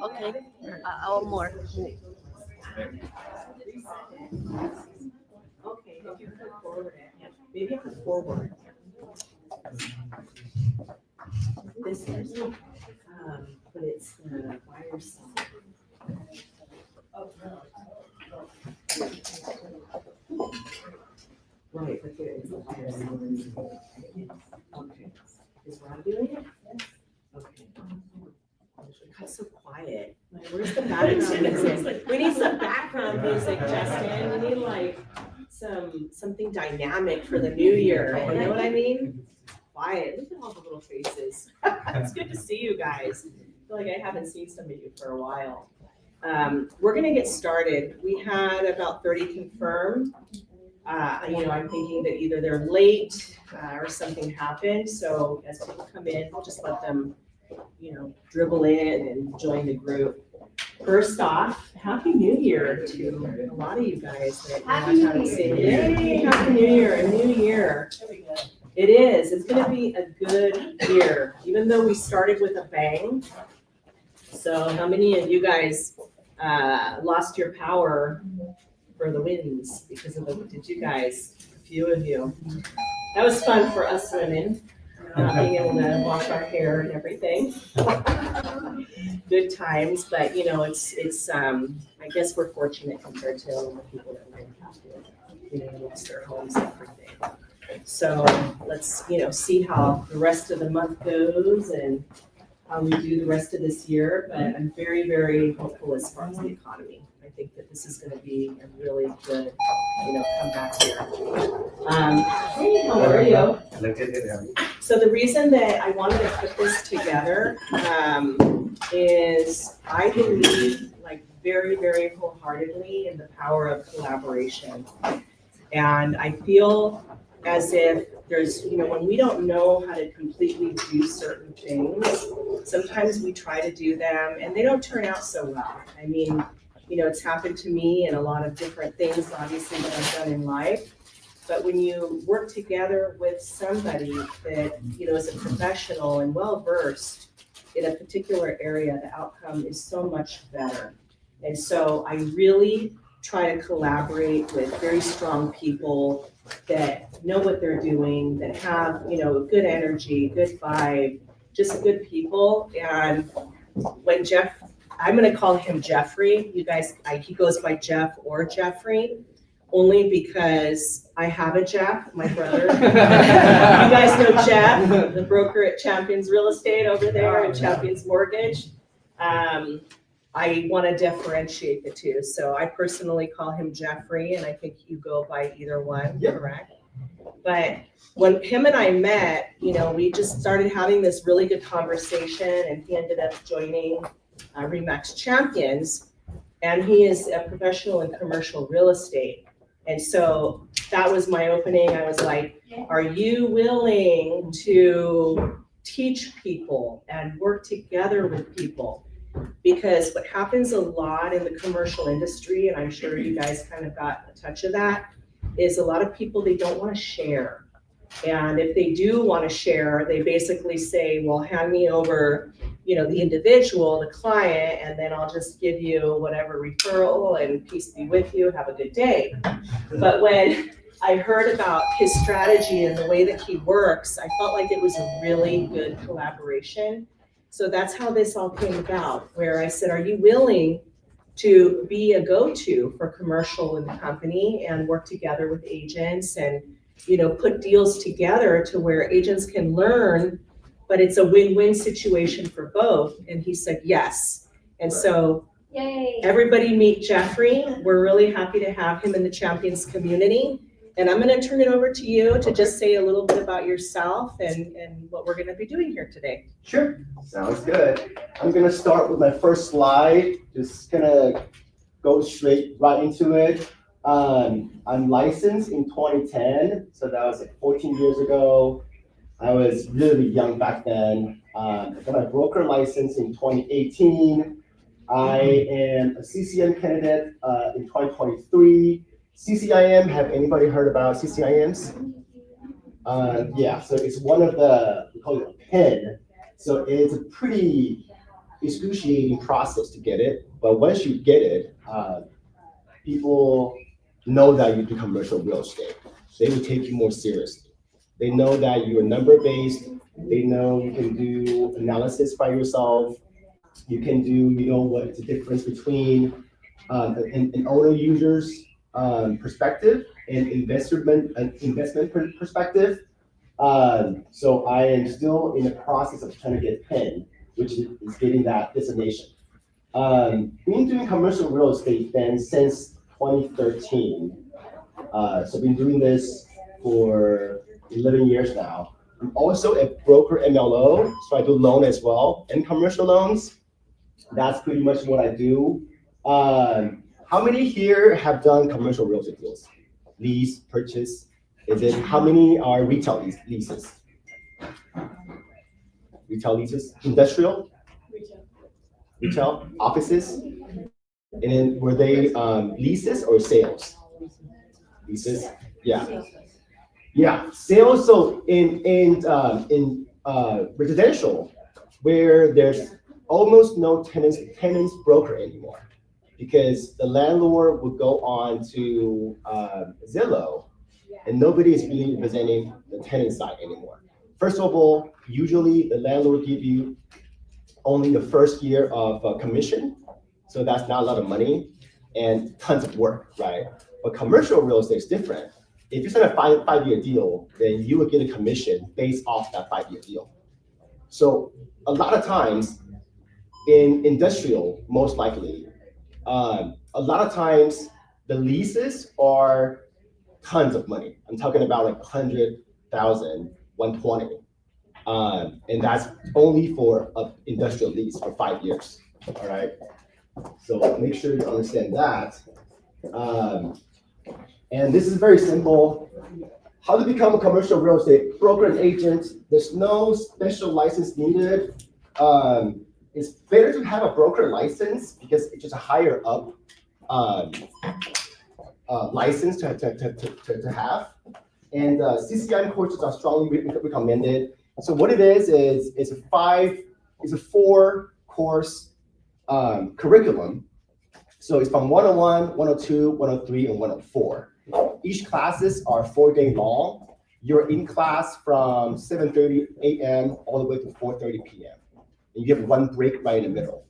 Okay, or more. Okay, if you put forward it, maybe put forward. This is, but it's the wire side. Right, but there is a wire side. Okay, is Rob doing it? Okay. Got so quiet. Like, where's the background music? We need some background music, Justin. We need like something dynamic for the new year. You know what I mean? Quiet. Look at all the little faces. It's good to see you guys. I feel like I haven't seen some of you for a while. We're gonna get started. We had about 30 confirmed. I'm thinking that either they're late or something happened. So as people come in, we'll just let them, dribble in and join the group. First off, Happy New Year to a lot of you guys that Happy New haven't seen. Year. Yay, Happy New Year, a new year. It is. It's going to be a good year, even though we started with a bang. So how many of you guys lost your power for the winds because of did you guys? A few of you. That was fun for us women, not being able to wash our hair and everything. Good times, but it's I guess we're fortunate compared to a lot of people that might have to, lost their homes and everything. So let's, see how the rest of the month goes and how we do the rest of this year. But I'm very, very hopeful as far as the economy. I think that this is going to be a really good, comeback here. Hey, how are you? So the reason that I wanted to put this together is I believe very, very wholeheartedly in the power of collaboration. And I feel as if there's, when we don't know how to completely do certain things, sometimes we try to do them and they don't turn out so well. I mean, it's happened to me in a lot of different things, obviously, that I've done in life. But when you work together with somebody that, is a professional and well-versed in a particular area, the outcome is so much better. And so I really try to collaborate with very strong people that know what they're doing, that have, good energy, good vibe, just good people. And when I'm going to call him Jeffrey. You guys, he goes by Jeff or Jeffrey, only because I have a Jeff, my brother. You guys know Jeff, the broker at Champions Real Estate over there and Champions Mortgage. I want to differentiate the two. So I personally call him Jeffrey, and I think you go by either one, correct? But when him and I met, we just started having this really good conversation, and he ended up joining RE/MAX Champions, and he is a professional in commercial real estate. And so that was my opening. I was like, are you willing to teach people and work together with people? Because what happens a lot in the commercial industry, and I'm sure you guys kind of got a touch of that, is a lot of people, they don't want to share. And if they do want to share, they basically say, well, hand me over, the individual, the client, and then I'll just give you whatever referral and peace be with you, have a good day. But when I heard about his strategy and the way that he works, I felt like it was a really good collaboration. So that's how this all came about, where I said, are you willing to be a go-to for commercial in the company and work together with agents and, put deals together to where agents can learn, but it's a win-win situation for both? And he said, yes. And so Yay. Everybody meet Jeffrey. We're really happy to have him in the Champions community. And I'm going to turn it over to you to just say a little bit about yourself and what we're going to be doing here today. Sure, sounds good. I'm going to start with my first slide, just going to go right into it. I'm licensed in 2010, so that was 14 years ago. I was really young back then. I got my broker license in 2018. I am a CCM candidate in 2023. CCIM, have anybody heard about CCIMs? Yeah, so it's one of the, we call it a PIN. So it's a pretty excruciating process to get it, but once you get it, people know that you do commercial real estate. They will take you more seriously. They know that you're number-based. They know you can do analysis by yourself. You can do, what's the difference between an owner user's perspective and investment perspective. So I am still in the process of trying to get PIN, which is getting that designation. Been doing commercial real estate then since 2013. So been doing this for 11 years now. I'm also a broker MLO, so I do loan as well and commercial loans. That's pretty much what I do. How many here have done commercial real estate deals? Lease, purchase? How many are retail leases? Retail leases? Industrial? Retail? Offices? And then were they leases or sales? Leases? Yeah. Yeah, sales. So in residential, where there's almost no tenants broker anymore, because the landlord would go on to Zillow, and nobody is really representing the tenant side anymore. First of all, usually the landlord will give you only the first year of commission, so that's not a lot of money and tons of work, right? But commercial real estate is different. If you sign a five-year deal, then you will get a commission based off that 5-year deal. So a lot of times in industrial, most likely, a lot of times the leases are tons of money. I'm talking about like 100,000, 120. And that's only for an industrial lease for 5 years, all right? So make sure you understand that. And this is very simple. How to become a commercial real estate broker and agent. There's no special license needed. It's better to have a broker license because it's just a higher up license to have. And CCIM courses are strongly recommended. So what it is it's a 4-course curriculum. So it's from 101, 102, 103, and 104. Each classes are 4-day long. You're in class from 7:30 a.m. all the way to 4:30 p.m. And you have one break right in the middle.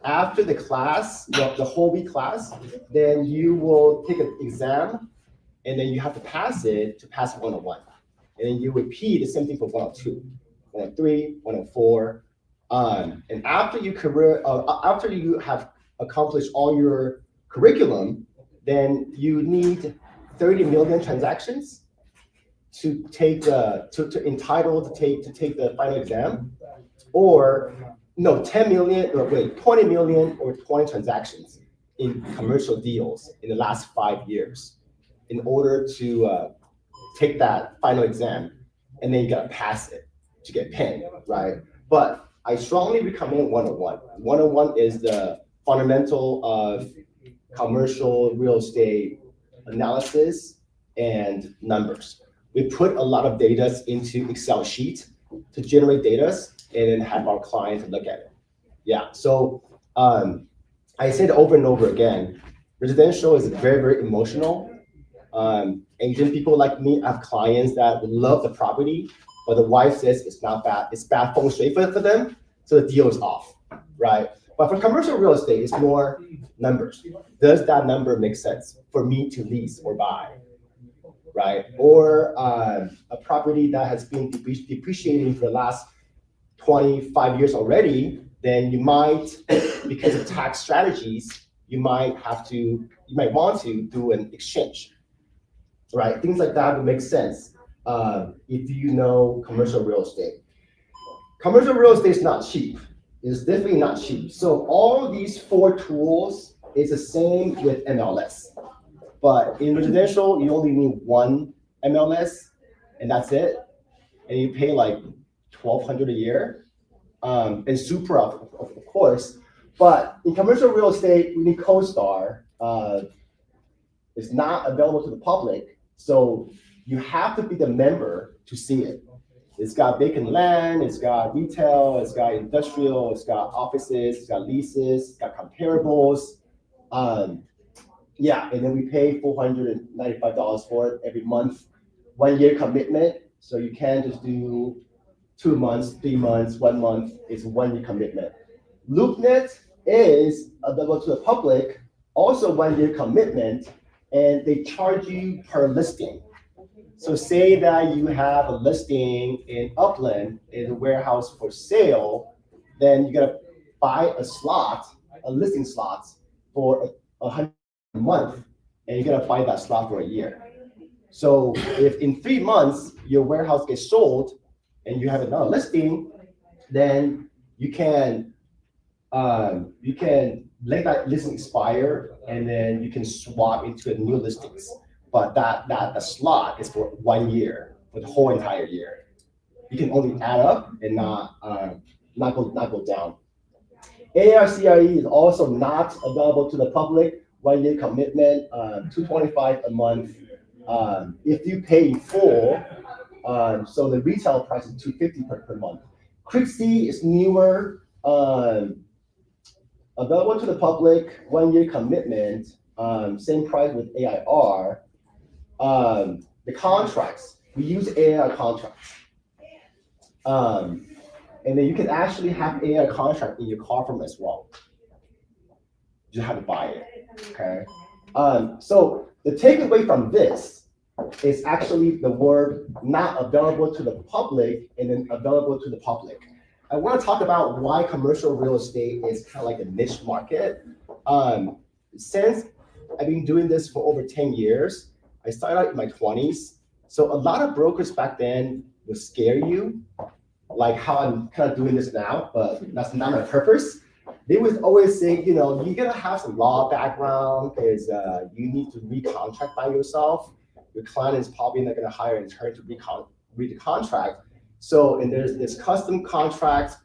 After the class, the whole week class, then you will take an exam, and then you have to pass it to pass 101. And then you repeat the same thing for 102, 103, 104. And after you have accomplished all your curriculum, then you need 30 million transactions to take to entitle to take the final exam, or no, 20 million or 20 transactions in commercial deals in the last 5 years in order to take that final exam, and then you gotta pass it to get PIN, right? But I strongly recommend 101. 101 is the fundamental of commercial real estate analysis and numbers. We put a lot of data into Excel sheet to generate data and then have our clients look at it. Yeah, so I said over and over again, residential is very, very emotional. Asian people like me have clients that love the property, but the wife says it's not bad, it's bad feng shui for them, so the deal is off, right? But for commercial real estate, it's more numbers. Does that number make sense for me to lease or buy, right? Or a property that has been depreciating for the last 25 years already, then you might, because of tax strategies, you might want to do an exchange, right? Things like that would make sense if you know commercial real estate. Commercial real estate is not cheap. It's definitely not cheap. So all these 4 tools is the same with MLS. But in residential, you only need 1 MLS, and that's it. And you pay like $1,200 a year. And super, of course. But in commercial real estate, we need CoStar. It's not available to the public. So you have to be the member to see it. It's got vacant land, it's got retail, it's got industrial, it's got offices, it's got leases, it's got comparables. Yeah, and then we pay $495 for it every month, 1 year commitment. So you can't just do 2 months, 3 months, 1 month. It's 1 year commitment. LoopNet is available to the public, also 1 year commitment, and they charge you per listing. So say that you have a listing in Upland in a warehouse for sale, then you gotta buy a listing slot for $100 a month, and you gotta buy that slot for a year. So if in 3 months your warehouse gets sold and you have another listing, then you can let that listing expire, and then you can swap into a new listings. But the slot is for 1 year, for the whole entire year. You can only add up and not go down. ARCRE is also not available to the public. 1 year commitment, $225 a month. If you pay in full, so the retail price is $250 per month. Crixie is newer, available to the public, 1 year commitment, same price with AIR. The contracts, we use AIR contracts. And then you can actually have AIR contract in your car from as well. You just have to buy it, okay? So the takeaway from this is actually the word not available to the public and then available to the public. I want to talk about why commercial real estate is kind of like a niche market. Since I've been doing this for over 10 years, I started out in my 20s. So a lot of brokers back then would scare you, like how I'm kind of doing this now, but that's not my purpose. They would always say, you know, you gotta have some law background because you need to recontract by yourself. Your client is probably not gonna hire an attorney to read the contract. So, and there's custom contracts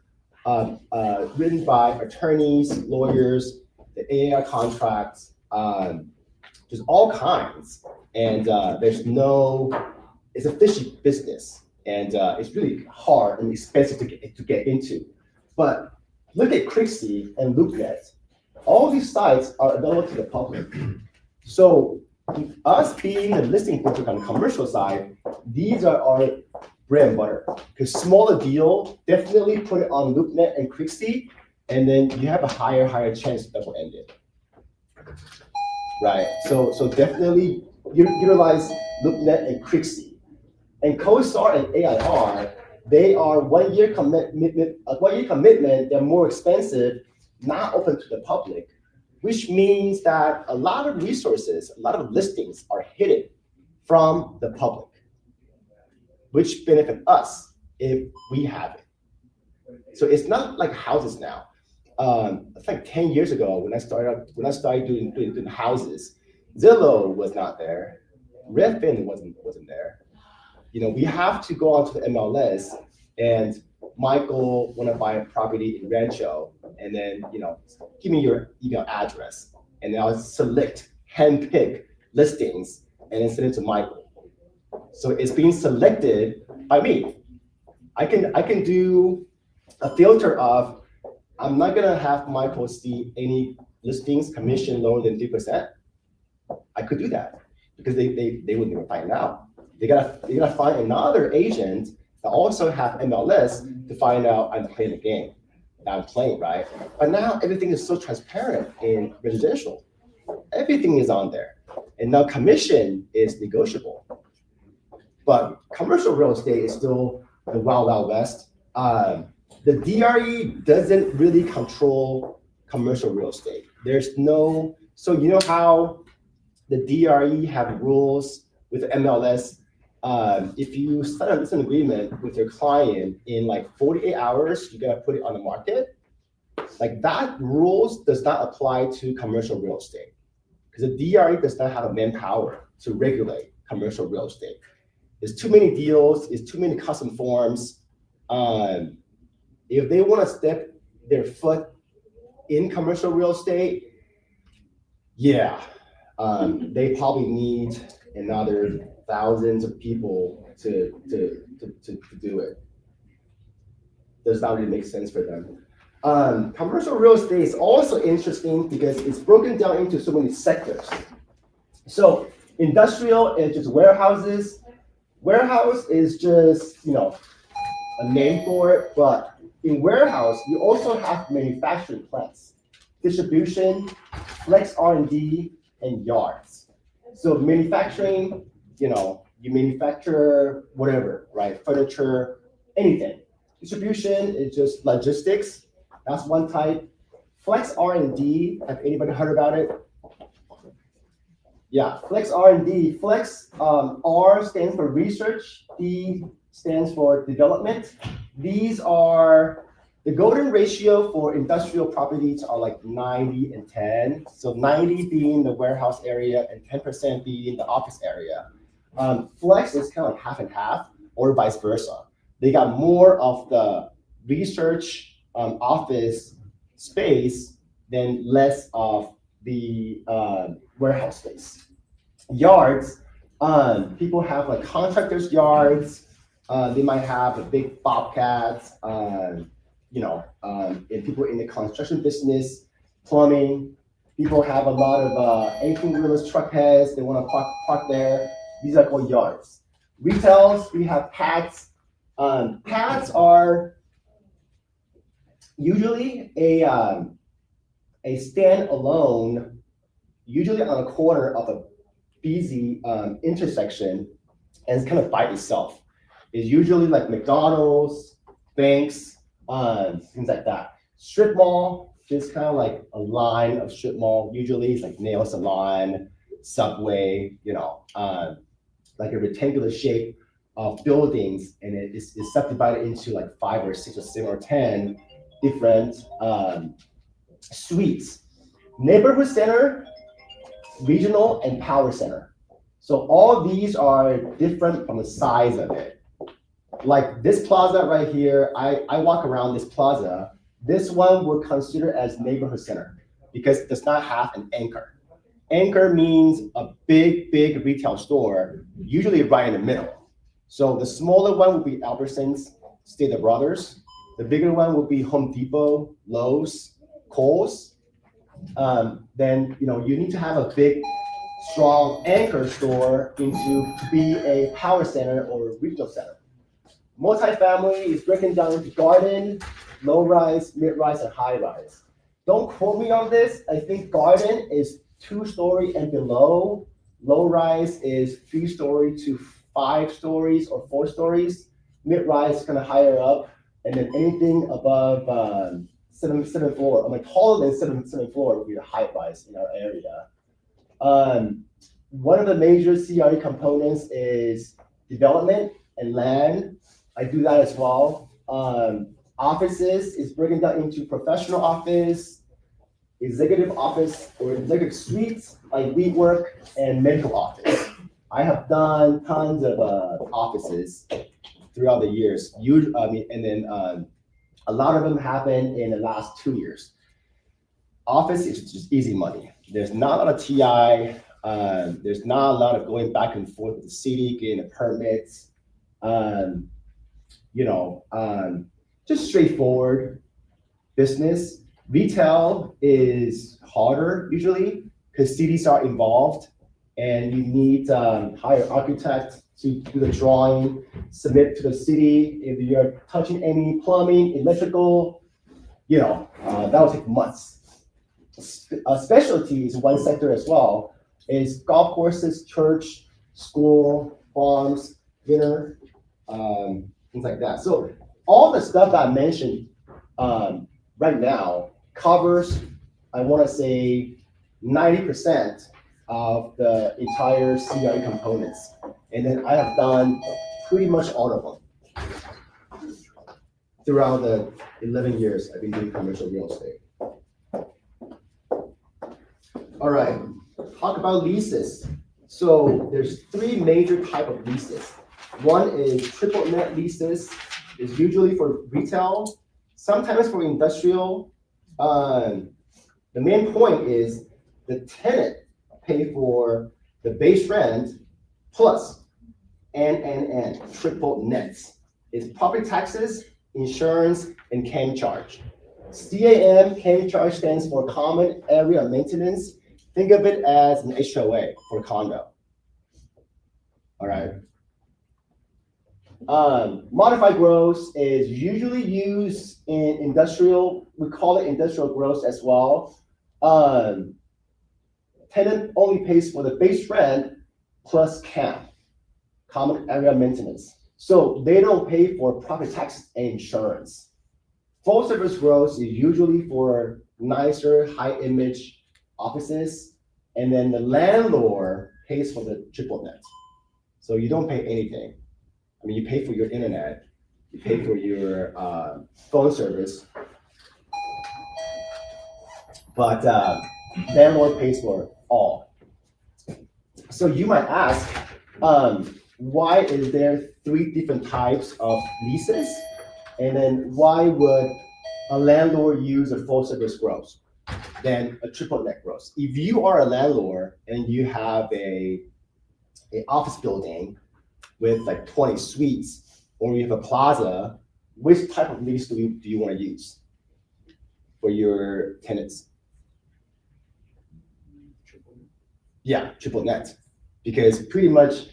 written by attorneys, lawyers, the AIR contracts, there's all kinds. And it's a fishy business. And it's really hard and expensive to get into. But look at Crixie and LoopNet. All these sites are available to the public. So us being a listing broker on the commercial side, these are our bread and butter. Because smaller deal, definitely put it on LoopNet and Crixie, and then you have a higher chance that will end it. Right. So definitely utilize LoopNet and Crixie. And CoStar and AIR, they are 1 year commitment, they're more expensive, not open to the public, which means that a lot of resources, a lot of listings are hidden from the public, which benefit us if we have it. So it's not like houses now. It's like 10 years ago when I started doing houses, Zillow was not there, Redfin wasn't there. You know, we have to go onto the MLS, and Michael want to buy a property in Rancho, and then, you know, give me your email address, and then I'll handpick listings, and then send it to Michael. So it's being selected by me. I can do a filter of, I'm not gonna have Michael see any listings commission lower than 3%. I could do that because they wouldn't even find out. They gotta find another agent that also have MLS to find out I'm playing the game that I'm playing, right? But now everything is so transparent in residential. Everything is on there. And now commission is negotiable. But commercial real estate is still the wild, wild west. The DRE doesn't really control commercial real estate. So you know how the DRE have rules with the MLS? If you sign a listing agreement with your client in like 48 hours, you gotta put it on the market. Like that rules does not apply to commercial real estate because the DRE does not have a manpower to regulate commercial real estate. There's too many deals, it's too many custom forms. If they want to step their foot in commercial real estate, yeah, they probably need another thousands of people do it. Does not really make sense for them. Commercial real estate is also interesting because it's broken down into so many sectors. So industrial is just warehouses. Warehouse is just, a name for it, but in warehouse, you also have manufacturing plants, distribution, flex R&D, and yards. So manufacturing, you manufacture whatever, right? Furniture, anything. Distribution is just logistics. That's one type. Flex R&D, have anybody heard about it? Yeah, Flex R&D. Flex, R stands for research, D stands for development. These are, the golden ratio for industrial properties are like 90 and 10. So 90 being the warehouse area and 10% being the office area. Flex is kind of like half and half, or vice versa. They got more of the research office space than less of the warehouse space. Yards, people have like contractors' yards. They might have a big bobcats, and people in the construction business, plumbing. People have a lot of 18-wheelers, truck heads. They want to park there. These are called yards. Retails, we have pads. Pads are usually a stand-alone, usually on a corner of a busy intersection, and it's kind of by itself. It's usually like McDonald's, banks, things like that. Strip mall, just kind of like a line of strip mall. Usually it's like nail salon, Subway, like a rectangular shape of buildings, and it is subdivided into like 5 or 6 or 7 or 10 different suites. Neighborhood center, regional, and power center. So all these are different from the size of it. Like this plaza right here, I walk around this plaza. This one we'll consider as neighborhood center because it does not have an anchor. Anchor means a big retail store, usually right in the middle. So the smaller one would be Albertsons, Stater Brothers. The bigger one would be Home Depot, Lowe's, Kohl's. Then you need to have a big, strong anchor store to be a power center or a regional center. Multifamily is broken down into garden, low-rise, mid-rise, and high-rise. Don't quote me on this. I think garden is 2-story and below. Low-rise is 3-story to 5 stories or 4 stories. Mid-rise is kind of higher up, and then anything above seventh floor, taller than seventh floor would be the high-rise in our area. One of the major CRE components is development and land. I do that as well. Offices is broken down into professional office, executive office, or executive suites like WeWork, and medical office. I have done tons of offices throughout the years. And then a lot of them happened in the last 2 years. Office is just easy money. There's not a lot of TI. There's not a lot of going back and forth with the city, getting the permits. Just straightforward business. Retail is harder usually because cities are involved, and you need to hire an architect to do the drawing, submit to the city. If you're touching any plumbing, electrical, that will take months. A specialty is one sector as well, is golf courses, church, school, farms, dinner, things like that. So all the stuff that I mentioned right now covers, I want to say, 90% of the entire CRE components. And then I have done pretty much all of them throughout the 11 years I've been doing commercial real estate. All right, talk about leases. So there's 3 major type of leases. One is triple net leases. It's usually for retail, sometimes for industrial. The main point is the tenant pay for the base rent plus triple nets. It's property taxes, insurance, and CAM charge. CAM charge stands for Common Area Maintenance. Think of it as an HOA for condo. All right. Modified gross is usually used in industrial. We call it industrial gross as well. Tenant only pays for the base rent plus CAM, Common Area Maintenance. So they don't pay for property tax and insurance. Full service gross is usually for nicer, high image offices, and then the landlord pays for the triple net. So you don't pay anything. I mean, you pay for your internet, you pay for your phone service, but landlord pays for all. So you might ask, why is there 3 different types of leases? And then why would a landlord use a full service gross than a triple net gross? If you are a landlord and you have an office building with like 20 suites, or you have a plaza, which type of lease do you want to use for your tenants? Yeah, triple net, because pretty much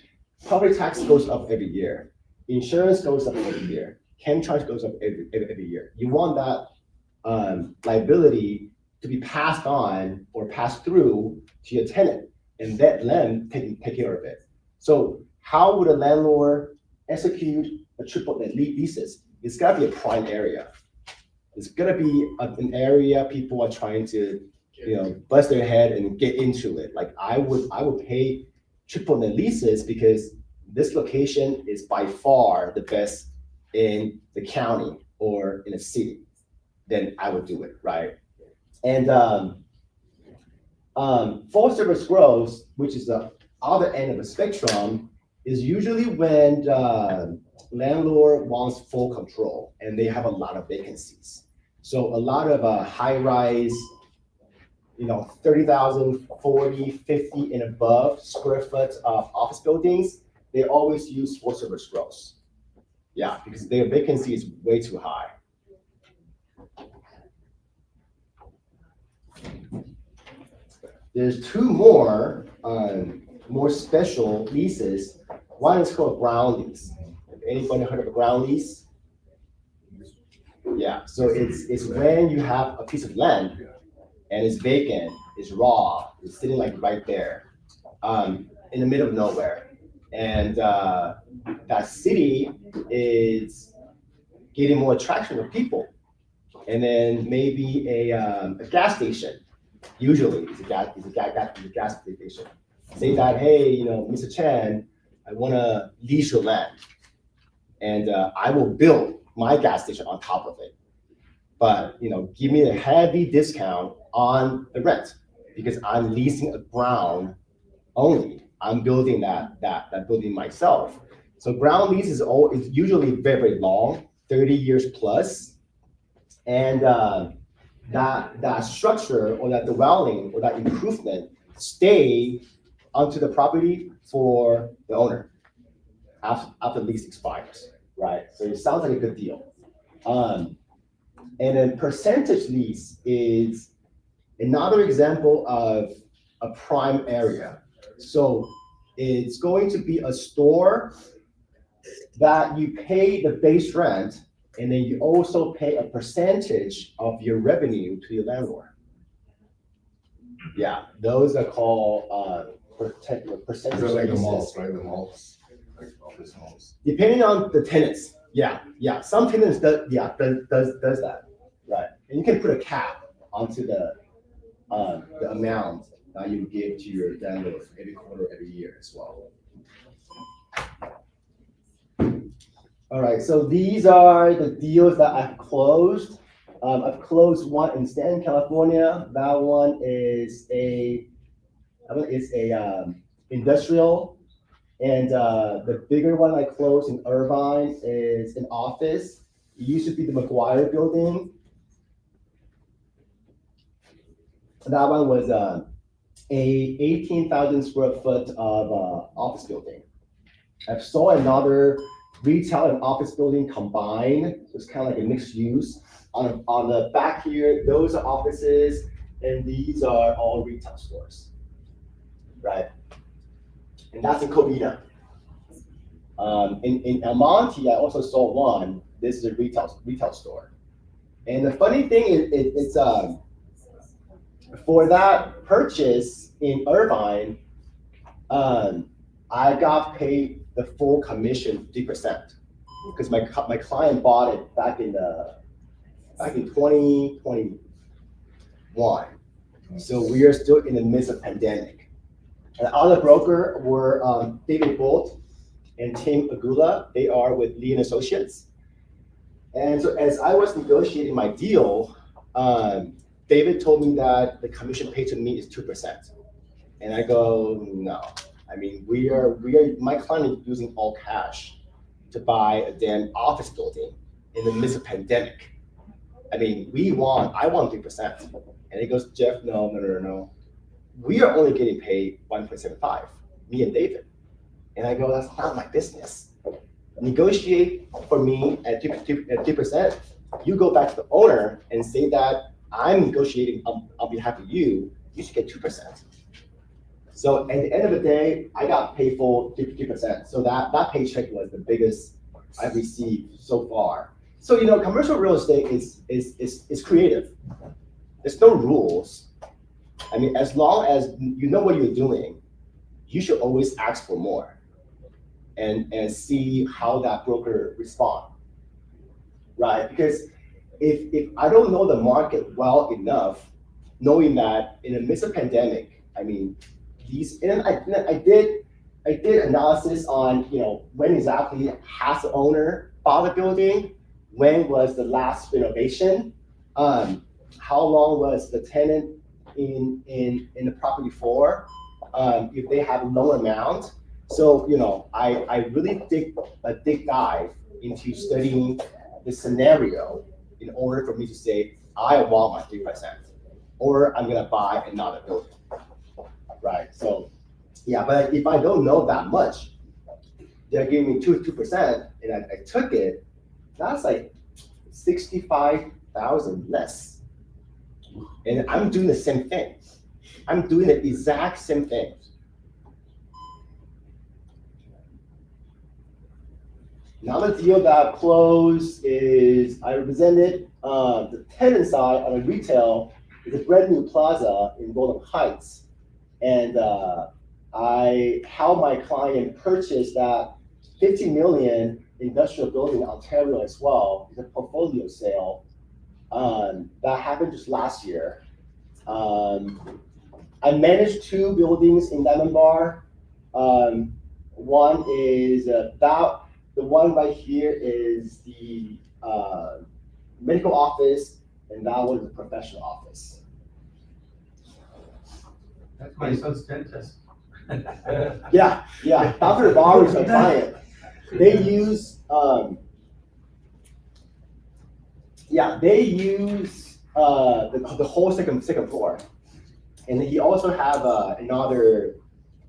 property tax goes up every year, insurance goes up every year, CAM charge goes up every year. You want that liability to be passed on or passed through to your tenant, and let them take care of it. So how would a landlord execute a triple net leases? It's got to be a prime area. It's gonna be an area people are trying to, bust their head and get into it. Like I would pay triple net leases because this location is by far the best in the county or in a city. Then I would do it, right? And full service gross, which is the other end of the spectrum, is usually when landlord wants full control and they have a lot of vacancies. So a lot of high-rise, 30,000, 40, 50 and above square foot of office buildings, they always use full service gross. Yeah, because their vacancy is way too high. There's 2 more special leases. One is called ground lease. Have anybody heard of a ground lease? Yeah, so it's when you have a piece of land and it's vacant, it's raw, it's sitting like right there, in the middle of nowhere. And that city is getting more attraction of people. And then maybe a gas station, usually it's a gas station. Say that, hey, Mr. Chen, I want to lease your land, and I will build my gas station on top of it. But give me a heavy discount on the rent because I'm leasing a ground only. I'm building that building myself. So ground lease is usually very, very long, 30 years plus, and that structure or that dwelling or that improvement stay onto the property for the owner after the lease expires, right? So it sounds like a good deal. And then percentage lease is another example of a prime area. So it's going to be a store that you pay the base rent, and then you also pay a percentage of your revenue to your landlord. Yeah, those are called percentage. They're like the leases. malls, right? The malls, like office malls. Depending on the tenants, yeah. Some tenants does that, right? And you can put a cap onto the amount that you give to your landlord every quarter, every year as well. All right, so these are the deals that I've closed. I've closed one in Stanton, California. That one is a industrial, and the bigger one I closed in Irvine is an office. It used to be the McGuire building. That one was a 18,000 square foot of office building. I've saw another retail and office building combined. So it's kind of like a mixed use. On the back here, those are offices, and these are all retail stores, right? And that's in Covina. In El Monte, I also saw one. This is a retail store. And the funny thing is, it's for that purchase in Irvine, I got paid the full commission 50% because my client bought it back in 2021. So we are still in the midst of pandemic. And the other broker were David Bolt and Tim Agula. They are with Lee and Associates. And so as I was negotiating my deal, David told me that the commission paid to me is 2%. And I go, no. I mean, my client is using all cash to buy a damn office building in the midst of pandemic. I mean, I want 3%. And he goes, Jeff, no. We are only getting paid 1.75, me and David. And I go, that's not my business. Negotiate for me at 3%. You go back to the owner and say that I'm negotiating on behalf of you. You should get 2%. So at the end of the day, I got paid for 50%. So that paycheck was the biggest I've received so far. So commercial real estate is creative. There's no rules. I mean, as long as you know what you're doing, you should always ask for more and see how that broker responds, right? Because if I don't know the market well enough, knowing that in the midst of pandemic, I mean, I did analysis on when exactly has the owner bought the building, when was the last renovation, how long was the tenant in the property for, if they have a loan amount. So I really dig a deep dive into studying the scenario in order for me to say I want my 3% or I'm gonna buy another building. Right. So yeah, but if I don't know that much, they're giving me 2% and I took it, that's like 65,000 less. And I'm doing the same thing. I'm doing the exact same thing. Another deal that closed is I represented the tenant side on a retail. It's a brand new plaza in Golden Heights. And how my client purchased that 50 million industrial building in Ontario as well. It's a portfolio sale that happened just last year. I managed 2 buildings in Diamond Bar. One is the one right here is the medical office, and that was the professional office. That's my son's dentist. Yeah. Dr. Barr is my client. They use the whole second floor, and he also have another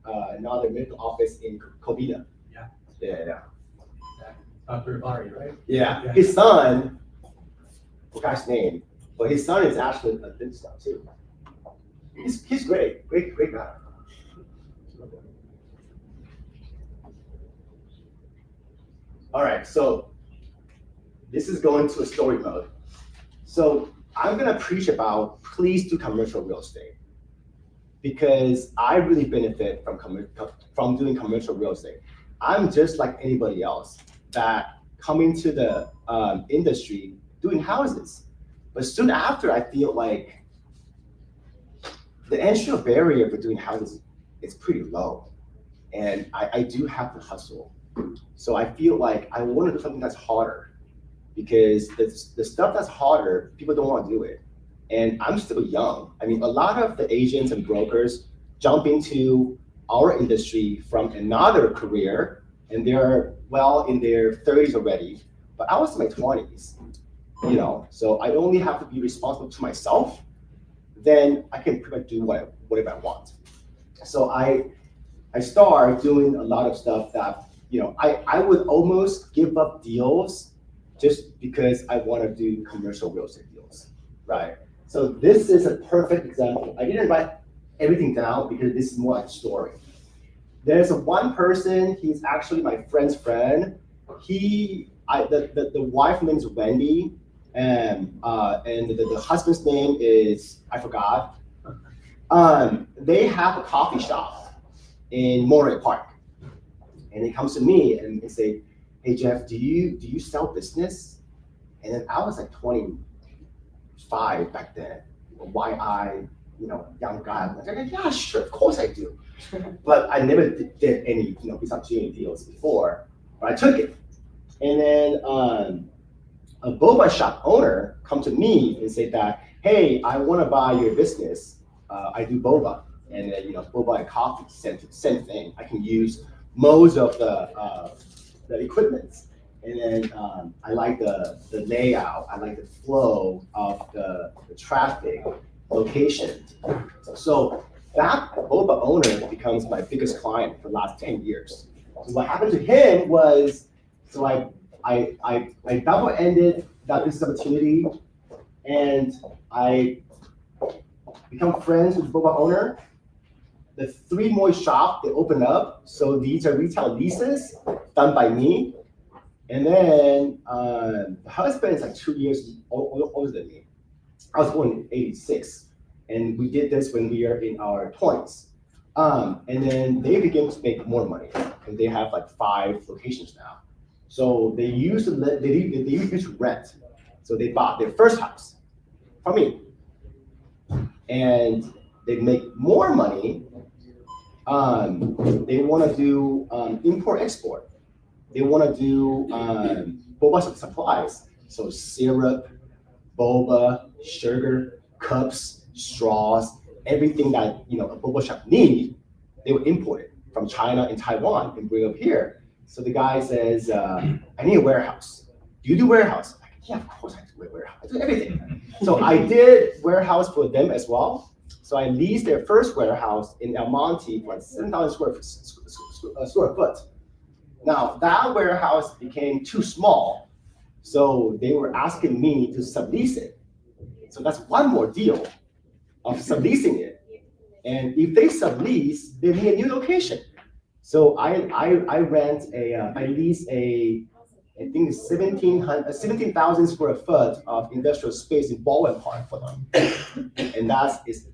medical office in Covina. Yeah. Dr. Barry, right? Yeah. His son, I forgot his name, but his son is actually a dentist now too. He's great guy. All right, so this is going to a story mode. So I'm gonna preach about please do commercial real estate because I really benefit from doing commercial real estate. I'm just like anybody else that come into the industry doing houses, but soon after I feel like the entry barrier for doing houses is pretty low, and I do have to hustle. So I feel like I want to do something that's harder because the stuff that's harder, people don't want to do it. And I'm still young. I mean, a lot of the agents and brokers jump into our industry from another career, and they're well in their 30s already. But I was in my 20s, so I only have to be responsible to myself. Then I can pretty much do whatever I want. So I start doing a lot of stuff that I would almost give up deals just because I want to do commercial real estate deals, right? So this is a perfect example. I didn't write everything down because this is more like story. There's one person, he's actually my friend's friend. The wife name is Wendy, and the husband's name is, I forgot. They have a coffee shop in Monterey Park. And he comes to me and say, hey Jeff, do you sell business? And then I was like 25 back then. YI, young guy. I'm like, yeah, sure, of course I do. But I never did any, business deals before, but I took it. And then a boba shop owner come to me and say that, hey, I want to buy your business. I do boba, and then boba and coffee, same thing. I can use most of the equipment, and then I like the layout. I like the flow of the traffic, location. So that boba owner becomes my biggest client for the last 10 years. So what happened to him was, so I double-ended that business opportunity, and I become friends with the boba owner. The 3 more shops they open up, so these are retail leases done by me. And then the husband is like 2 years older than me. I was born in '86, and we did this when we were in our 20s. And then they began to make more money, and they have like 5 locations now. So they used to rent. So they bought their first house from me, and they make more money. They want to do import-export. They want to do boba supplies. So syrup, boba, sugar, cups, straws, everything that a boba shop need, they would import it from China and Taiwan and bring it up here. So the guy says, I need a warehouse. Do you do warehouse? I'm like, yeah, of course I do a warehouse. I do everything. So I did warehouse for them as well. So I leased their first warehouse in El Monte for like 7,000 square foot. Now that warehouse became too small, so they were asking me to sublease it. So that's one more deal of subleasing it. And if they sublease, they need a new location. So I lease I think it's 17,000 square foot of industrial space in Baldwin Park for them. And that is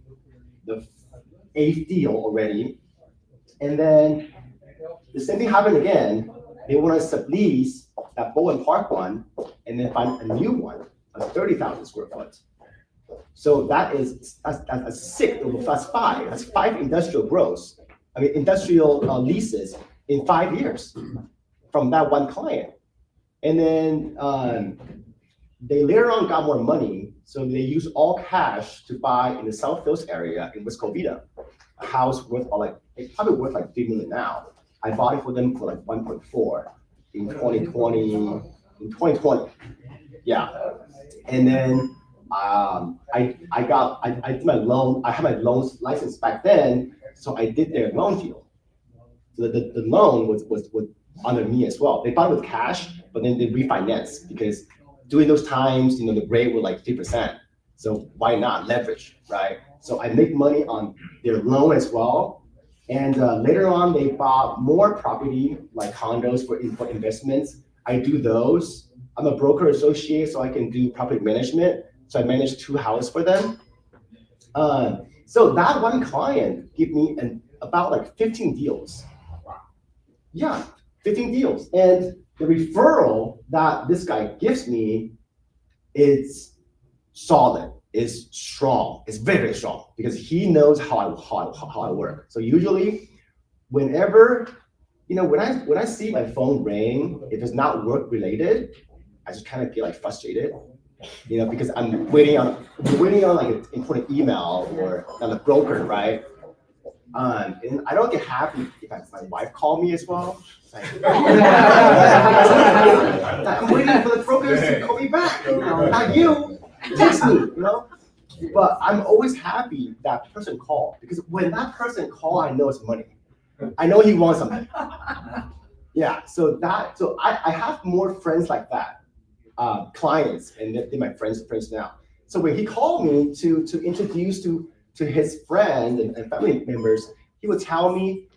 the 8th deal already. And then the same thing happened again. They want to sublease that Baldwin Park one and then find a new one, a 30,000 square foot. So that's 6, that's 5. That's 5 industrial leases in 5 years from that one client. And then they later on got more money, so they used all cash to buy in the South Hills area in West Covina, a house worth it's probably worth like $3 million now. I bought it for them for like 1.4 in 2020. Yeah. And then I did my loan. I had my loans license back then, so I did their loan deal. So the loan was under me as well. They bought it with cash, but then they refinanced because during those times, the rate was like 3%. So why not leverage, right? So I make money on their loan as well. And later on, they bought more property, like condos for investments. I do those. I'm a broker associate, so I can do property management. So I manage 2 houses for them. So that one client gave me about like 15 deals. Yeah, 15 deals. And the referral that this guy gives me is solid, is strong, it's very, very strong because he knows how I work. So usually whenever, when I see my phone ring, if it's not work related, I just kind of get like frustrated, because I'm waiting on like an important email or on a broker, right? And I don't get happy if my wife call me as well. I'm waiting for the brokers to call me back, not you. Text me, But I'm always happy that person called because when that person call, I know it's money. I know he wants something. Yeah, so I have more friends like that, clients, and they're my friends now. So when he called me to introduce to his friend and family members, he would tell me,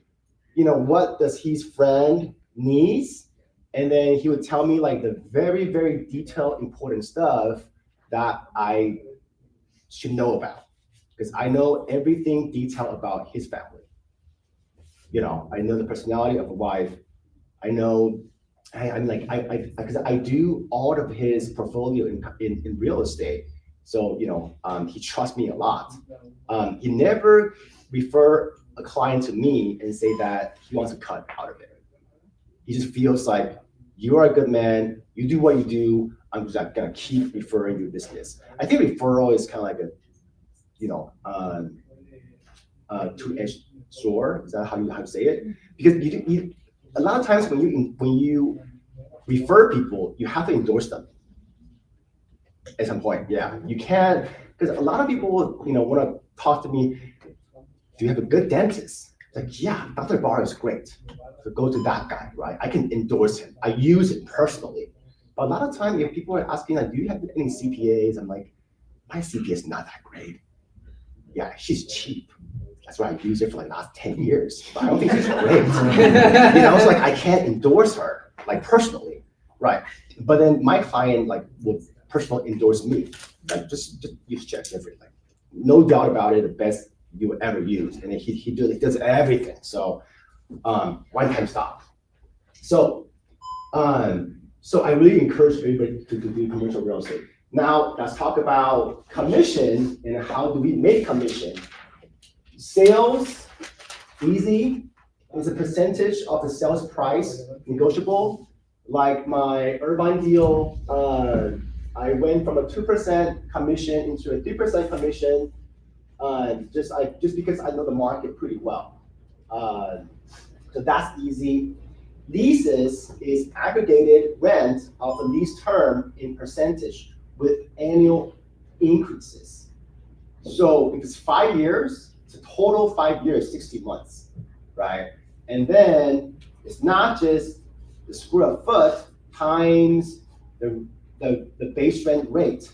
what does his friend needs, and then he would tell me like the very, very detailed, important stuff that I should know about, because I know everything detailed about his family. I know the personality of a wife. I know, I'm like, because I do all of his portfolio in real estate. So, he trusts me a lot. He never refer a client to me and say that he wants to cut out of it. He just feels like you are a good man. You do what you do. I'm just gonna keep referring you business. I think referral is kind of like a two-edged sword. Is that how you say it? Because you a lot of times when you refer people, you have to endorse them at some point. Yeah, you can't, because a lot of people, want to talk to me. Do you have a good dentist? Like, yeah, Dr. Barr is great. So go to that guy, right? I can endorse him. I use it personally. But a lot of time, if people are asking, like, do you have any CPAs? I'm like, my CPA is not that great. Yeah, she's cheap. That's why I use it for like the last 10 years. But I don't think she's great. It's like I can't endorse her, like personally, right? But then my client like would personally endorse me. Like just use Geoffery. Like no doubt about it, the best you would ever use. And then he does everything. So one time stop. So I really encourage everybody to do commercial real estate. Now let's talk about commission and how do we make commission. Sales, easy, is a percentage of the sales price, negotiable. Like my Irvine deal, I went from a 2% commission into a 3% commission, just because I know the market pretty well. So that's easy. Leases is aggregated rent of the lease term in percentage with annual increases. So if it's 5 years, it's a total 5 years, 60 months, right? And then it's not just the square foot times the base rent rate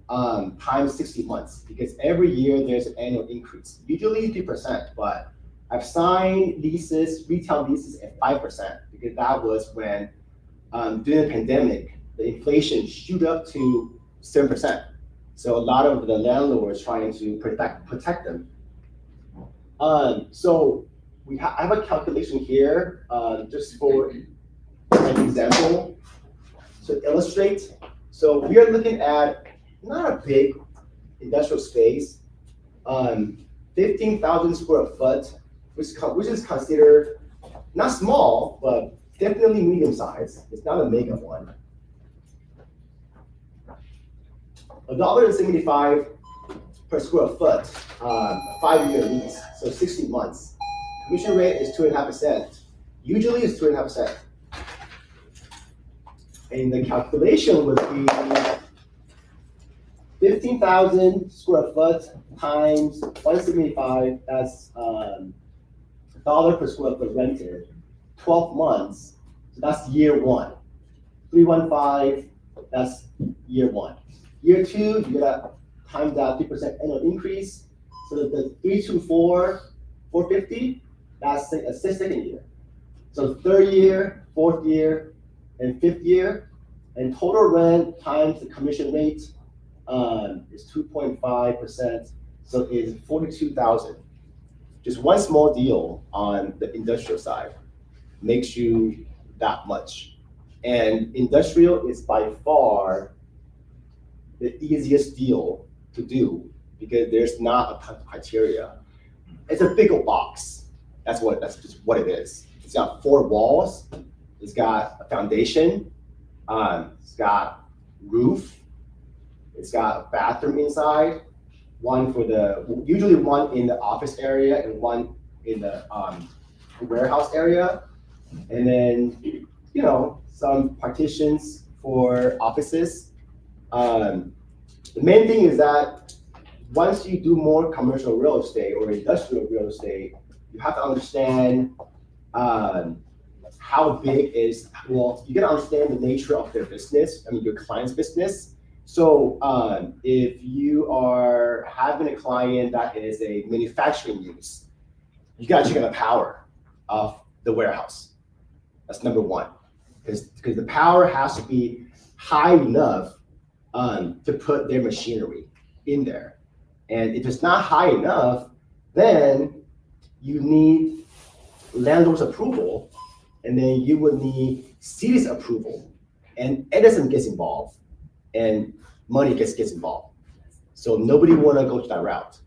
times 60 months, because every year there's an annual increase, usually 3%, but I've signed leases, retail leases at 5%, because that was when during the pandemic, the inflation shoot up to 7%. So a lot of the landlords trying to protect them. So I have a calculation here, just for an example to illustrate. So we are looking at not a big industrial space, 15,000 square foot, which is considered not small, but definitely medium size. It's not a mega one. $1.75 per square foot, 5-year lease, so 60 months. Commission rate is 2.5%. Usually it's 2.5%. And the calculation would be 15,000 square foot times 175. That's $1 per square foot rented. 12 months. So that's year one. 315. That's year one. Year two, you gotta times that 3% annual increase. So that the 324, 450, that's a second year. So third year, fourth year, and fifth year, and total rent times the commission rate is 2.5%. So it's 42,000. Just one small deal on the industrial side makes you that much. And industrial is by far the easiest deal to do because there's not a ton of criteria. It's a bigger box. That's just what it is. It's got 4 walls. It's got a foundation. It's got roof. It's got a bathroom inside. Usually one in the office area and one in the warehouse area. And then, some partitions for offices. The main thing is that once you do more commercial real estate or industrial real estate, you have to understand how big is, well, you gotta understand the nature of their business, I mean, your client's business. So if you are having a client that is a manufacturing use, you gotta check out the power of the warehouse. That's number one, because the power has to be high enough to put their machinery in there. And if it's not high enough, then you need landlord's approval, and then you would need city's approval, and Edison gets involved, and money gets involved. So nobody wanna go to that route.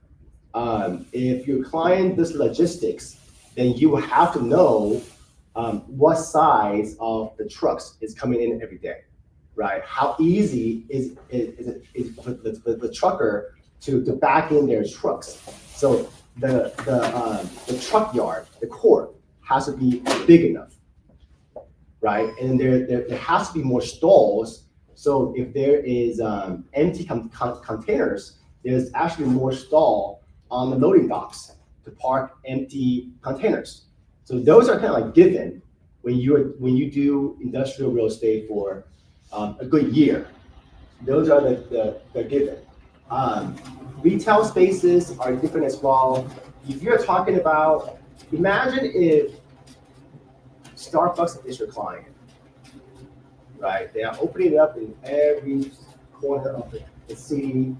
If your client does logistics, then you will have to know what size of the trucks is coming in every day, right? How easy is it for the trucker to back in their trucks? So the truck yard, the court, has to be big enough, right? And there has to be more stalls. So if there is empty containers, there's actually more stall on the loading docks to park empty containers. So those are kind of like given when you do industrial real estate for a good year. Those are the given. Retail spaces are different as well. If you're talking about, imagine if Starbucks is your client, right? They are opening it up in every corner of the city,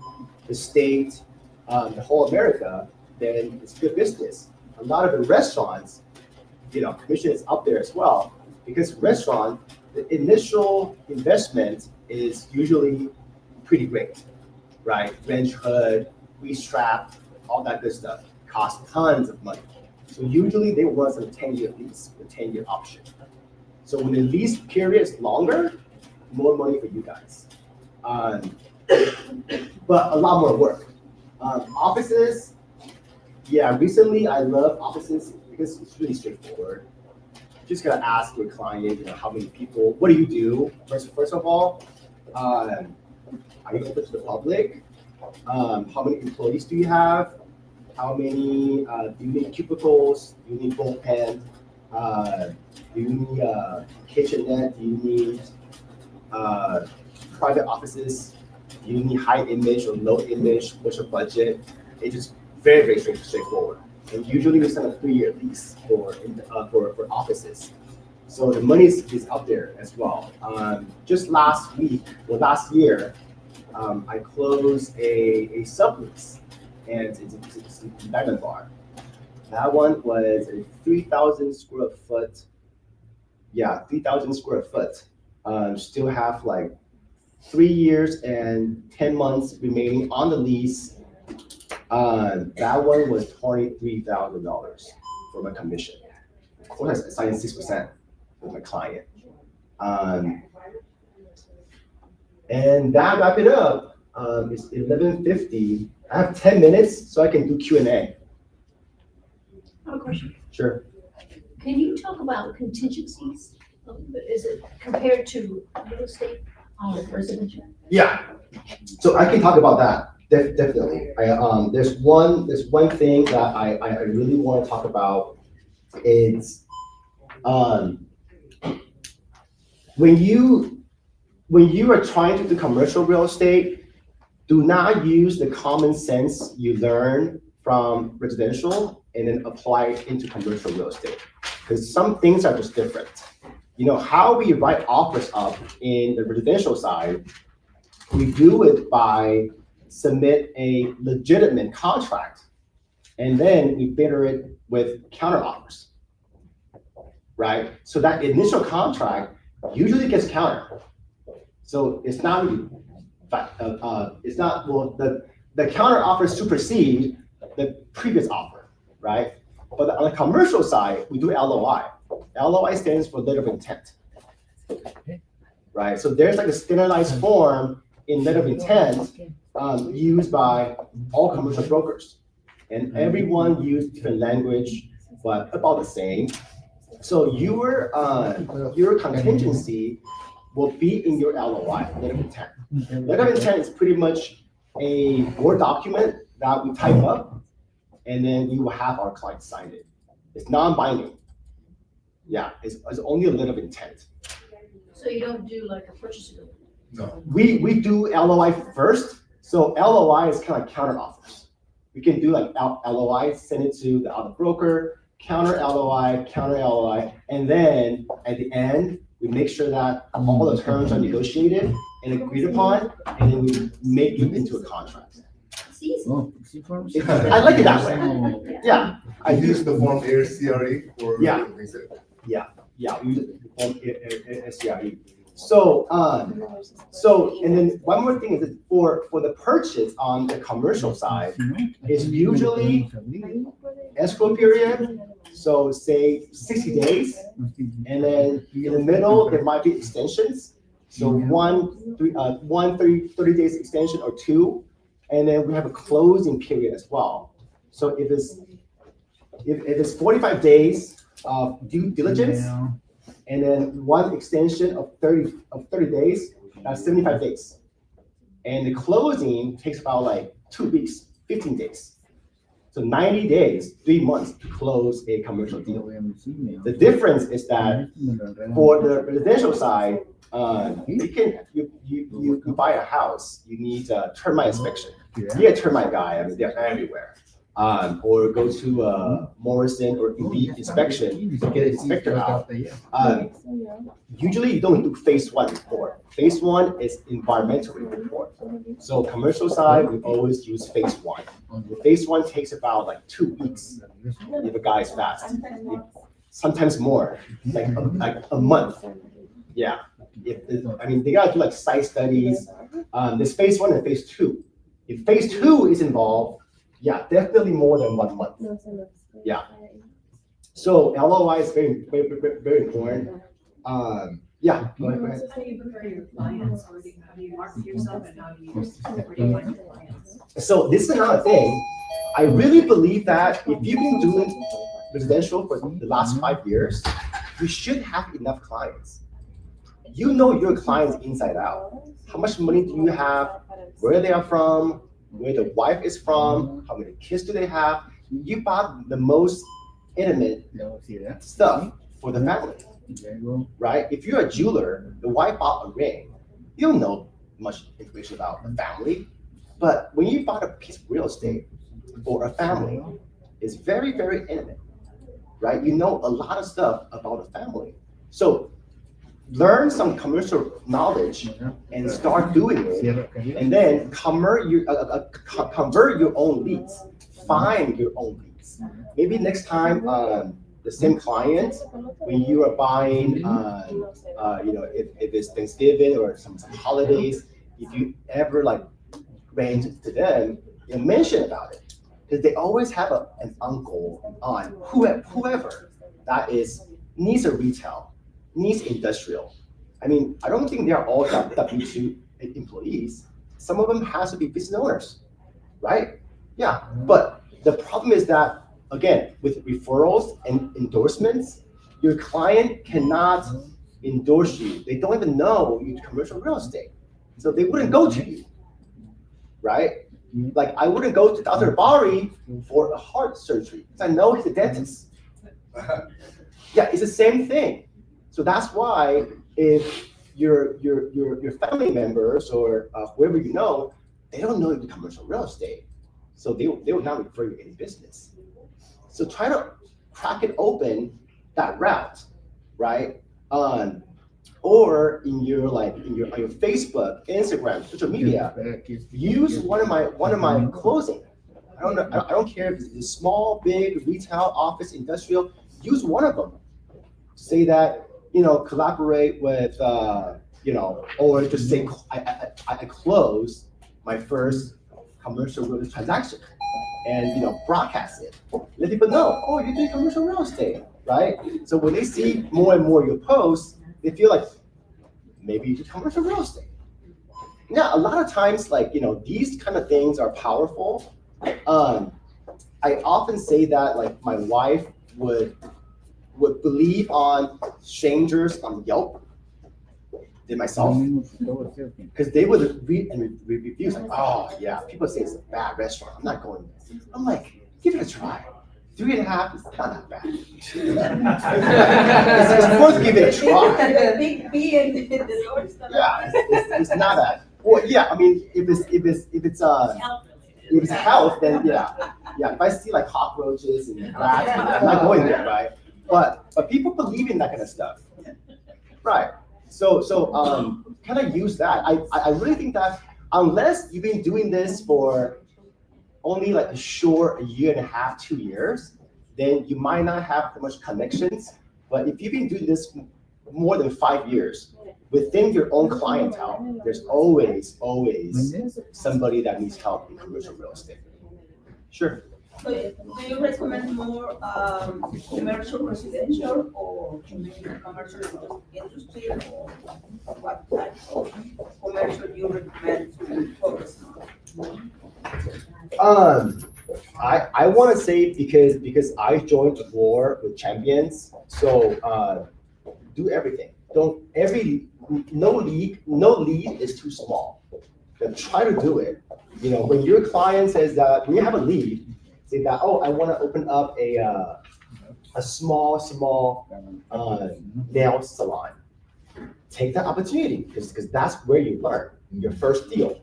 the state, the whole America, then it's good business. A lot of the restaurants, commission is up there as well, because restaurant, the initial investment is usually pretty great, right? Rent hood, strap, all that good stuff, costs tons of money. So usually they want some 10-year lease, the 10-year option. So when the lease period is longer, more money for you guys. But a lot more work. Offices, yeah, recently I love offices because it's really straightforward. You just gotta ask your client, how many people, what do you do? First of all, are you open to the public? How many employees do you have? How many, do you need cubicles? Do you need bullpen? Do you need kitchenette? Do you need private offices? Do you need high image or low image? What's your budget? It's just very, very straightforward. And usually we send a 3-year lease for offices. So the money is up there as well. Just last year, I closed a sublease, and it's in Diamond Bar. That one was a 3,000 square foot. Yeah, 3,000 square foot. Still have like 3 years and 10 months remaining on the lease. That one was $23,000 for my commission. Of course, I signed 6% with my client. And that wrap it up. It's 11:50. I have 10 minutes, so I can do Q&A. I have a question. Sure. Can you talk about contingencies? Is it compared to real estate residential? Yeah. So I can talk about that. Definitely. There's one thing that I really want to talk about. It's when you are trying to do commercial real estate, do not use the common sense you learn from residential and then apply it into commercial real estate, because some things are just different. How we write offers up in the residential side, we do it by submit a legitimate contract, and then we bitter it with counter offers, right? So that initial contract usually gets countered. So it's not really, the counter offers supersede the previous offer, right? But on the commercial side, we do LOI. LOI stands for letter of intent, right? So there's like a standardized form in letter of intent used by all commercial brokers, and everyone used different language, but about the same. So your contingency will be in your LOI, letter of intent. Letter of intent is pretty much a Word document that we type up, and then we will have our client sign it. It's non-binding. Yeah, it's only a letter of intent. So you don't do like a purchase agreement? No. We do LOI first. So LOI is kind of like counter offers. We can do like LOI, send it to the other broker, counter LOI, and then at the end, we make sure that all the terms are negotiated and agreed upon, and then we make it into a contract. It's easy. I like it that way. Yeah, I use the form Air CRE for. Yeah. things like that. yeah, we use it on SCRE. So, and then one more thing is that for the purchase on the commercial side, it's usually escrow period, so say 60 days, and then in the middle, there might be extensions. So 30 days extension or 2, and then we have a closing period as well. So if it's 45 days of due diligence, and then 1 extension of 30 days, that's 75 days. And the closing takes about like 2 weeks, 15 days. So 90 days, 3 months to close a commercial deal. The difference is that for the residential side, you buy a house, you need a termite inspection. Be a termite guy, I mean, they're everywhere. Or go to Morrison or Indeed inspection, get an inspector out. Usually you don't do phase 1 report. Phase 1 is environmental report. So commercial side, we always use phase 1. The phase 1 takes about like 2 weeks if a guy is fast. Sometimes more, like a month. Yeah. I mean, they gotta do like site studies. There's phase 1 and phase 2. If phase 2 is involved, yeah, definitely more than 1 month. Yeah. So LOI is very, very, very important. Yeah. Go ahead. How do you prepare your clients, or how do you market yourself, and how do you find your clients? So this is another thing. I really believe that if you've been doing residential for the last 5 years, you should have enough clients. You know your clients inside out. How much money do you have? Where they are from? Where the wife is from? How many kids do they have? You bought the most intimate stuff for the family, right? If you're a jeweler, the wife bought a ring. You don't know much information about the family, but when you bought a piece of real estate for a family, it's very, very intimate, right? You know a lot of stuff about the family. So learn some commercial knowledge and start doing it, and then convert your own leads, find your own leads. Maybe next time, the same client, when you are buying, if it's Thanksgiving or some holidays, if you ever like ran to them, you mention about it, because they always have an uncle, an aunt, whoever that needs a retail, needs industrial. I mean, I don't think they are all W2 employees. Some of them has to be business owners, right? Yeah, but the problem is that, again, with referrals and endorsements, your client cannot endorse you. They don't even know you do commercial real estate. So they wouldn't go to you, right? Like I wouldn't go to Dr. Bari for a heart surgery because I know he's a dentist. Yeah, it's the same thing. So that's why if your family members or whoever you know, they don't know you do commercial real estate, so they will not refer you any business. So try to crack it open that route, right? Or on your Facebook, Instagram, social media, use one of my closing. I don't care if it's small, big, retail, office, industrial. Use one of them. Say that, collaborate with, or just say, I closed my first commercial real estate transaction and, broadcast it. Let people know, oh, you're doing commercial real estate, right? So when they see more and more your posts, they feel like maybe you do commercial real estate. Yeah, a lot of times, these kind of things are powerful. I often say that, my wife would believe on strangers on Yelp than myself, because they would read and reviews like, oh yeah, people say it's a bad restaurant, I'm not going there. I'm like, give it a try. 3.5 is not that bad. It's worth giving it a try. Big B and the Lord's not. Yeah, it's not that. Well, yeah, I mean, if it's health, then yeah. If I see like cockroaches and rats, I'm not going there, right? But people believe in that kind of stuff, right? So kind of use that. I really think that unless you've been doing this for only like a 1.5, 2 years, then you might not have that much connections. But if you've been doing this more than 5 years, within your own clientele, there's always somebody that needs help in commercial real estate. Sure. So do you recommend more commercial residential or commercial industry, or what type of commercial you recommend to focus on? I want to say because I joined the war with champions, so do everything. No lead is too small. Then try to do it. You know, when your client says that, when you have a lead, say that, oh, I want to open up a small nail salon. Take that opportunity because that's where you learn your first deal,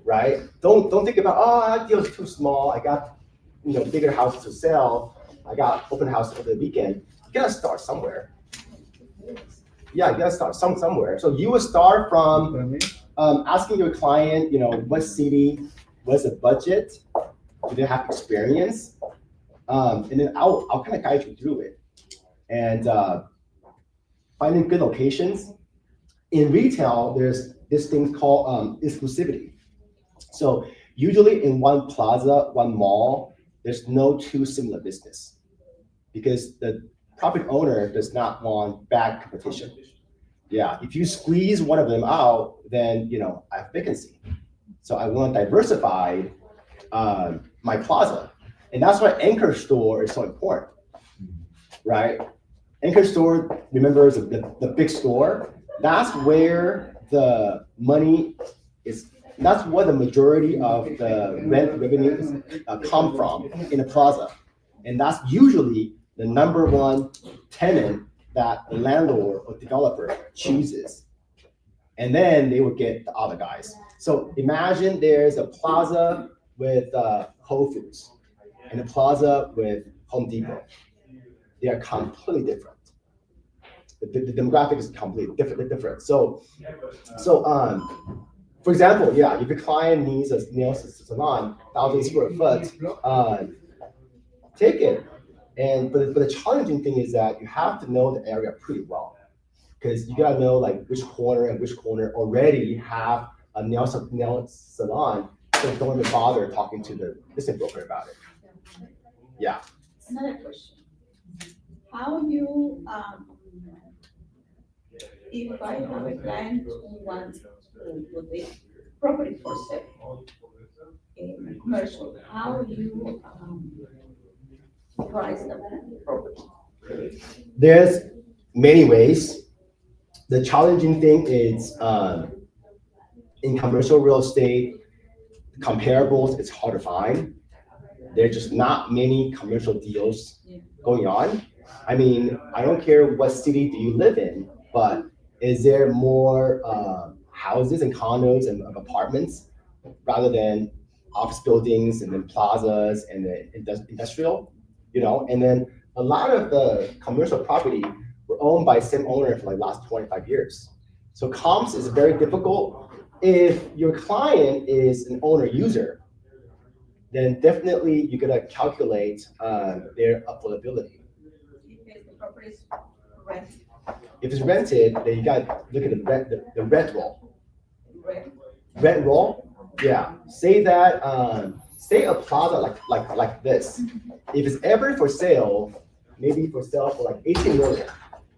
right? Don't think about, oh, that deal's too small. I got bigger houses to sell. I got open house over the weekend. You gotta start somewhere. Yeah, you gotta start somewhere. So you would start from asking your client, what city, what's the budget, do they have experience, and then I'll kind of guide you through it. And finding good locations. In retail, there's this thing called exclusivity. So usually in one plaza, one mall, there's no two similar business because the property owner does not want bad competition. Yeah, if you squeeze one of them out, then I have vacancy. So I want to diversify my plaza, and that's why anchor store is so important, right? Anchor store, remember, is the big store. That's where the money is. That's what the majority of the rent revenue come from in a plaza, and that's usually the number one tenant that the landlord or developer chooses. And then they would get the other guys. So imagine there's a plaza with Whole Foods and a plaza with Home Depot. They are completely different. The demographic is completely different. So for example, if your client needs a nail salon, 1,000 square foot, take it. But the challenging thing is that you have to know the area pretty well, because you gotta know like which corner and which corner already have a nail salon, so don't even bother talking to the listing broker about it. Yeah. Another question. How you, if I have a client who wants to put the property for sale in commercial, how you price the property? There's many ways. The challenging thing is in commercial real estate, comparables, it's hard to find. There's just not many commercial deals going on. I mean, I don't care what city do you live in, but is there more houses and condos and apartments rather than office buildings and then plazas and then industrial, And then a lot of the commercial property were owned by the same owner for like last 25 years. So comps is very difficult. If your client is an owner user, then definitely you gotta calculate their affordability. If the property is rented. If it's rented, then you gotta look at the rent roll. Rent. Rent roll, yeah. Say that say a plaza like this. If it's ever for sale, maybe for sale for like 18 million,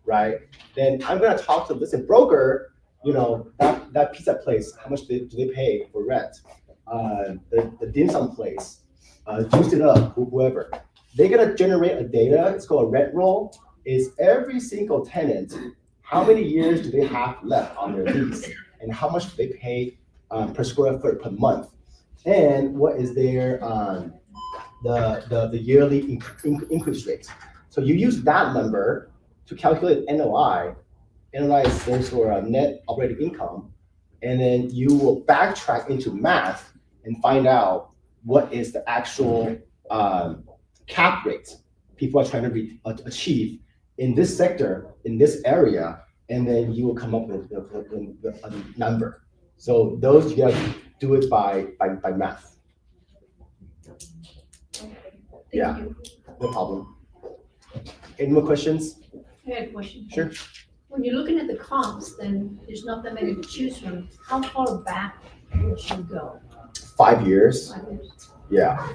right? Then I'm gonna talk to the listing broker. That pizza place, how much do they pay for rent? The dim sum place, Juice It Up, whoever. They're gonna generate a data. It's called a rent roll. Is every single tenant, how many years do they have left on their lease, and how much do they pay per square foot per month, and what is their the yearly increase rate. So you use that number to calculate NOI. NOI stands for net operating income, and then you will backtrack into math and find out what is the actual cap rate people are trying to achieve in this sector, in this area, and then you will come up with a number. So those, you gotta do it by math. Yeah. Thank you. No problem. Any more questions? I had a question. Sure. When you're looking at the comps, then there's not that many to choose from. How far back would you go? 5 years. 5 years? Yeah.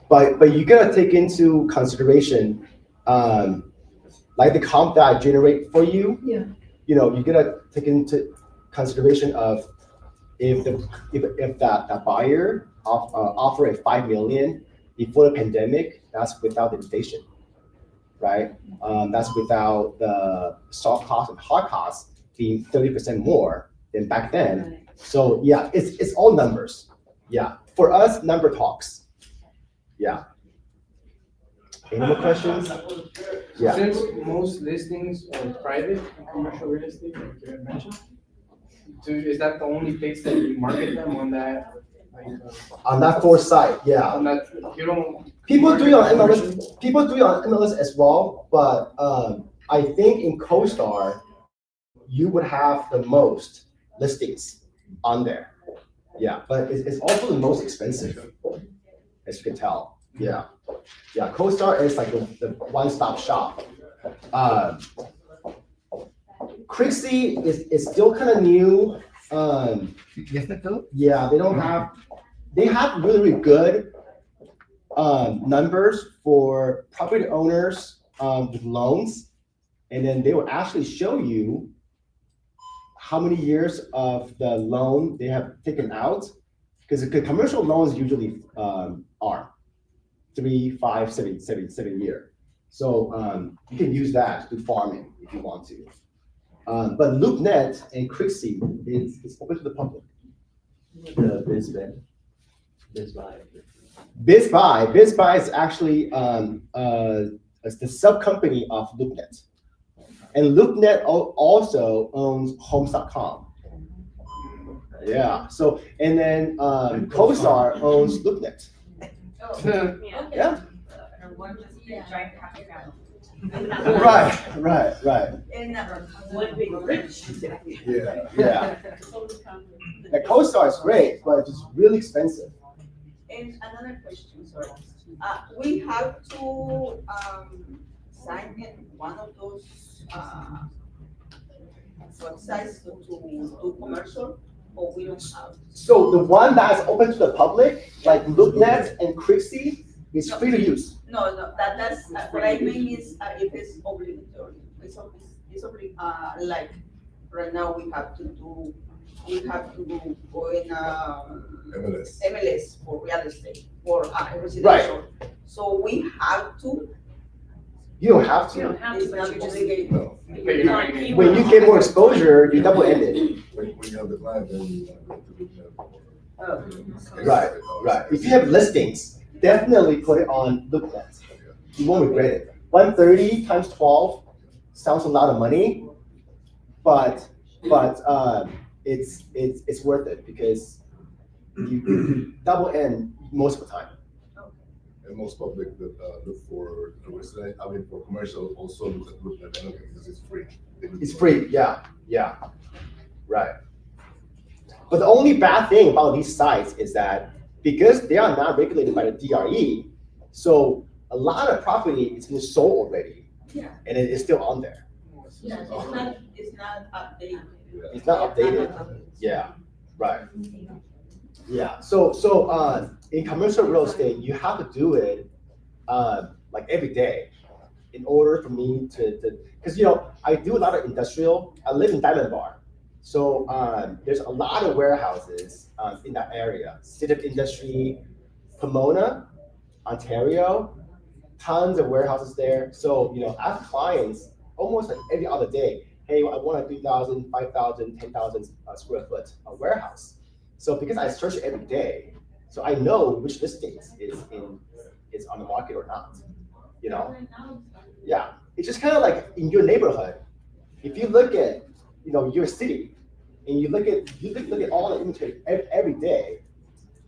But you gotta take into consideration, like the comp that I generate for you. Yeah. You know, you gotta take into consideration of if that buyer offer a 5 million before the pandemic, that's without inflation, right? That's without the soft costs and hard costs being 30% more than back then. So yeah, it's all numbers. Yeah, for us, number talks. Yeah. Any more questions? Yeah. Since most listings are private in commercial real estate, like you had mentioned, is that the only place that you market them on that? Like, On that fourth site, yeah. on that, you don't. People do it on market MLS. People do it on MLS as well, but I think in CoStar, you would have the most listings on there. Yeah, but it's also the most expensive, as you can tell. Yeah, yeah. CoStar is like the one-stop shop. Crixie is still kind of new. Yeah, they have really good numbers for property owners with loans, and then they will actually show you how many years of the loan they have taken out, because the commercial loans usually are 3, 5, 7 year. So you can use that to do farming if you want to. But LoopNet and Crixie is open to the public. BizBuy is actually the sub company of LoopNet. And LoopNet also owns Homes.com. Yeah, so, and then CoStar owns LoopNet. Yeah. Right. One big rich. Yeah. The CoStar is great, but it's really expensive. And another question, sorry. We have to sign in one of those websites to do commercial, or we don't have? So the one that's open to the public, like LoopNet and Crixie, is free to use. No, that's what I mean is if it's obligatory. It's like right now we have to go in MLS for real estate for residential. So we have to. You don't have to. It's not obligated. No, When you get more exposure, you double ended. when you have the client, then you have to look at. Right. If you have listings, definitely put it on LoopNet. You won't regret it. 130 times 12 sounds a lot of money, but it's worth it because you double end most of the time. And most public look for resident, for commercial also look at anything because it's free. It's free, yeah, right. But the only bad thing about these sites is that because they are not regulated by the DRE, so a lot of property is been sold already, Yeah. and it is still on there. Yeah, it's not updated. It's not updated. Yeah, right. Yeah, so in commercial real estate, you have to do it like every day in order for me to because I do a lot of industrial. I live in Diamond Bar, so there's a lot of warehouses in that area. City of Industry, Pomona, Ontario, tons of warehouses there. So I have clients almost like every other day. Hey, I want a 3,000, 5,000, 10,000 square foot warehouse. So because I search every day, So I know which listings is on the market or not, you know? Yeah, it's just kind of like in your neighborhood. If you look at, your city, and you look at all the inventory every day,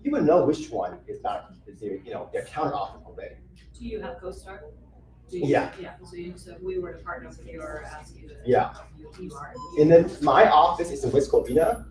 you would know which one is they're counter offer already. Do you have CoStar? Yeah. Yeah, so if we were to partner with you or ask you to. Yeah. You are. And then my office is in West Covina,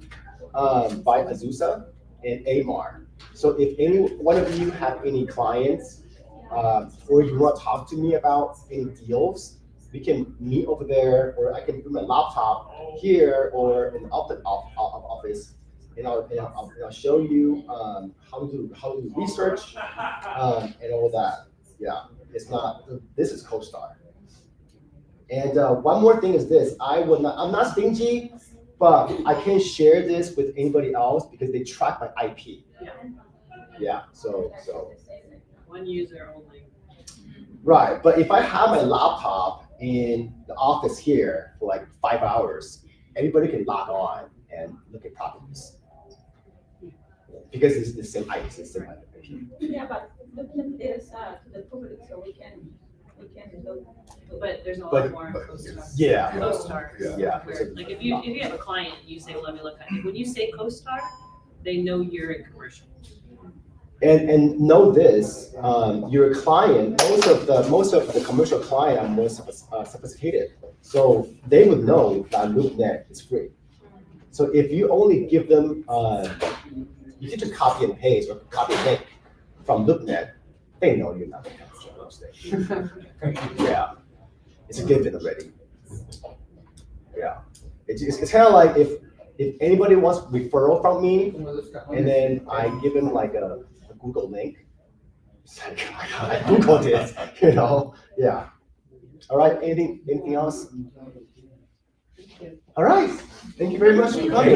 by Azusa and Amar. So if any one of you have any clients, or you want to talk to me about any deals, we can meet over there, or I can bring my laptop here or in the office, and I'll show you how to do research and all that. Yeah, this is CoStar. And one more thing is this: I'm not stingy, but I can't share this with anybody else because they track my IP. Yeah. Yeah, so. One user only. Right, but if I have my laptop in the office here for like 5 hours, everybody can log on and look at properties. Because it's the same IP, it's the same IP. Yeah, but looking is to the public, so we can look. But there's a But- lot more CoStar. Yeah. CoStar. Yeah. Where, like if you have a client, you say, let me look at it. When you say CoStar, they know you're in commercial. And know this, your client, most of the commercial client are more sophisticated. So they would know that LoopNet is free. So if you only give them, you can just copy and paste or copy and link from LoopNet, they know you're not the commercial real estate. Yeah, it's a given already. Yeah, it's kind of like if anybody wants referral from me, and then I give them like a Google link. It's like, oh my God, I Googled it, yeah. All right, anything else? All right, thank you very much for coming.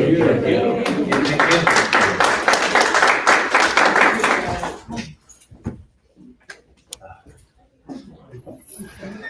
Thank you.